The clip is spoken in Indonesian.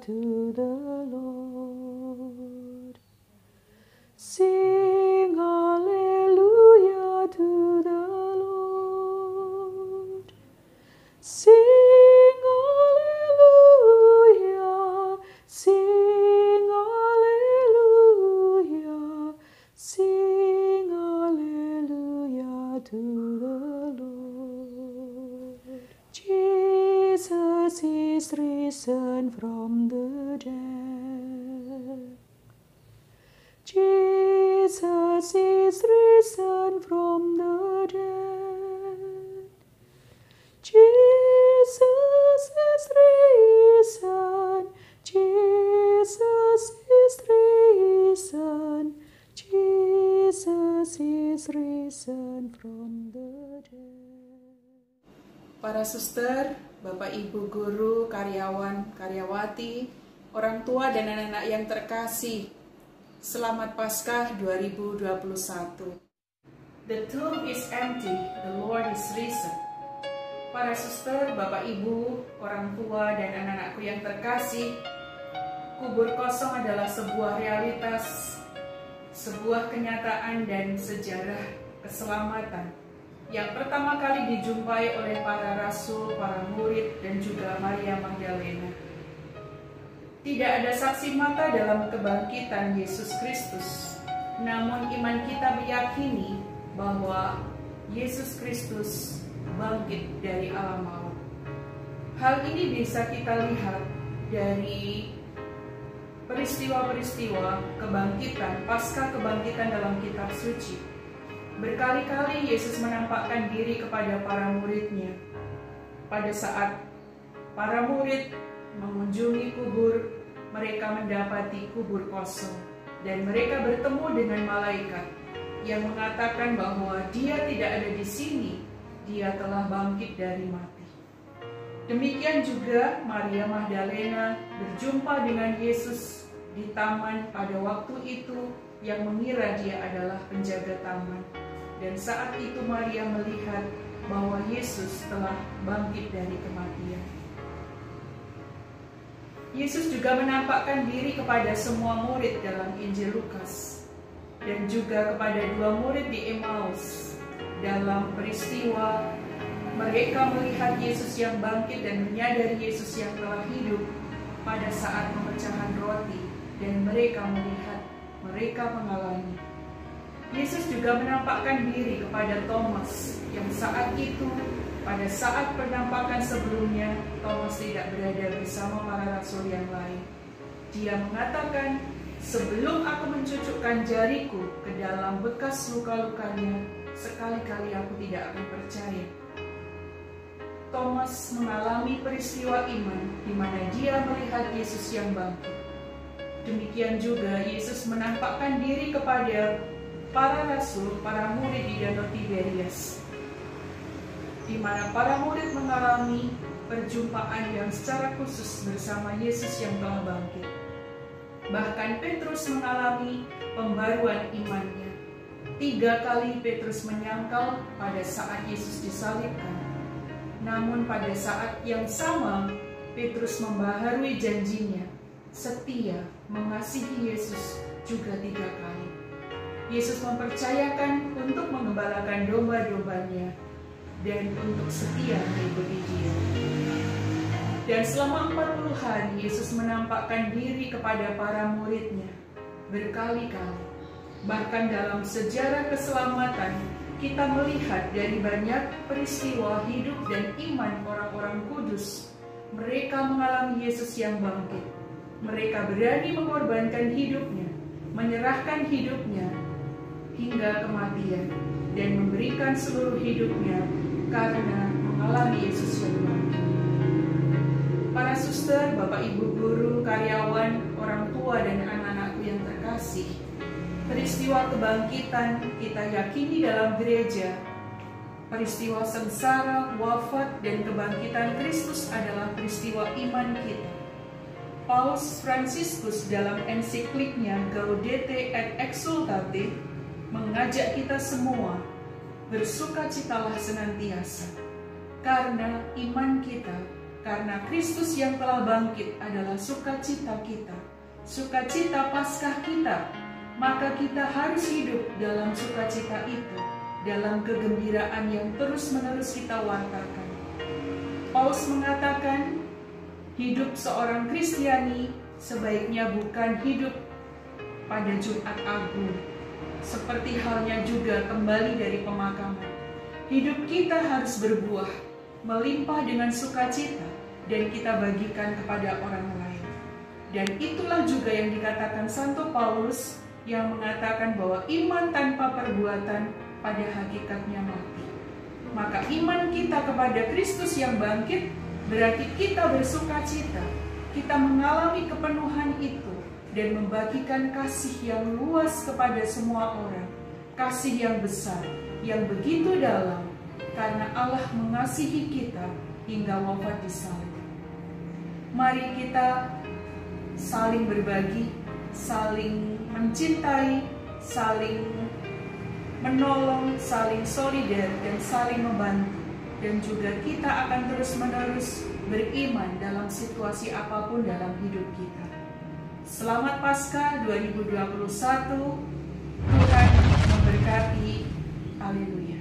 to the Lord. Sing hallelujah to the Lord. Sing hallelujah, sing hallelujah, sing hallelujah to the Lord. Jesus is risen from the dead. Jesus is risen from the dead. Jesus is risen. Jesus is risen. Jesus is risen from the dead. Para suster, Bapak Ibu guru, karyawan, karyawati, orang tua dan anak-anak yang terkasih, selamat Paskah 2021. The tomb is empty, the Lord is risen. Para suster, Bapak Ibu, orang tua dan anak-anakku yang terkasih, kubur kosong adalah sebuah realitas, sebuah kenyataan dan sejarah keselamatan yang pertama kali dijumpai oleh para rasul, para murid, dan juga Maria Magdalena. Tidak ada saksi mata dalam kebangkitan Yesus Kristus, namun iman kita meyakini bahwa Yesus Kristus bangkit dari alam maut. Hal ini bisa kita lihat dari peristiwa-peristiwa kebangkitan, pasca kebangkitan dalam kitab suci. Berkali-kali Yesus menampakkan diri kepada para muridnya. Pada saat para murid mengunjungi kubur, mereka mendapati kubur kosong. Dan mereka bertemu dengan malaikat yang mengatakan bahwa dia tidak ada di sini, dia telah bangkit dari mati. Demikian juga Maria Magdalena berjumpa dengan Yesus di taman pada waktu itu yang mengira dia adalah penjaga taman. Dan saat itu Maria melihat bahwa Yesus telah bangkit dari kematian. Yesus juga menampakkan diri kepada semua murid dalam Injil Lukas dan juga kepada 2 murid di Emmaus dalam peristiwa mereka melihat Yesus yang bangkit dan menyadari Yesus yang telah hidup pada saat pemecahan roti, dan mereka melihat, mereka mengalami. Yesus juga menampakkan diri kepada Thomas yang saat itu, pada saat penampakan sebelumnya, Thomas tidak berada bersama para rasul yang lain. Dia mengatakan, sebelum aku mencucukkan jariku ke dalam bekas luka-lukanya, sekali-kali aku tidak akan percaya. Thomas mengalami peristiwa iman di mana dia melihat Yesus yang bangkit. Demikian juga Yesus menampakkan diri kepada para rasul, para murid di Danau Tiberias, di mana para murid mengalami perjumpaan yang secara khusus bersama Yesus yang telah bangkit. Bahkan Petrus mengalami pembaruan imannya. 3 kali Petrus menyangkal pada saat Yesus disalibkan. Namun pada saat yang sama, Petrus membaharui janjinya, setia mengasihi Yesus juga 3 kali. Yesus mempercayakan untuk mengembalakan domba-dombanya dan untuk setia mengikuti dia. Dan selama 40 hari Yesus menampakkan diri kepada para muridnya berkali-kali. Bahkan dalam sejarah keselamatan kita melihat dari banyak peristiwa hidup dan iman orang-orang kudus. Mereka mengalami Yesus yang bangkit. Mereka berani mengorbankan hidupnya, menyerahkan hidupnya hingga kematian, dan memberikan seluruh hidupnya karena mengalami Yesus yang bangkit. Para suster, Bapak Ibu guru, karyawan, orang tua, dan anak-anakku yang terkasih, peristiwa kebangkitan kita yakini dalam gereja. Peristiwa sengsara, wafat, dan kebangkitan Kristus adalah peristiwa iman kita. Paus Fransiskus dalam ensikliknya Gaudete et Exsultate mengajak kita semua bersukacitalah senantiasa, karena iman kita karena Kristus yang telah bangkit adalah sukacita kita, sukacita Paskah kita, maka kita harus hidup dalam sukacita itu, dalam kegembiraan yang terus-menerus kita wartakan. Paulus mengatakan, hidup seorang Kristiani sebaiknya bukan hidup pada Jumat Agung, seperti halnya juga kembali dari pemakaman. Hidup kita harus berbuah, melimpah dengan sukacita, dan kita bagikan kepada orang lain. Dan itulah juga yang dikatakan Santo Paulus yang mengatakan bahwa iman tanpa perbuatan pada hakikatnya mati. Maka iman kita kepada Kristus yang bangkit berarti kita bersukacita, kita mengalami kepenuhan itu dan membagikan kasih yang luas kepada semua orang, kasih yang besar, yang begitu dalam, karena Allah mengasihi kita hingga wafat di salib. Mari kita saling berbagi, saling mencintai, saling menolong, saling solidar, dan saling membantu. Dan juga kita akan terus-menerus beriman dalam situasi apapun dalam hidup kita. Selamat Paskah 2021, Tuhan memberkati. Haleluya.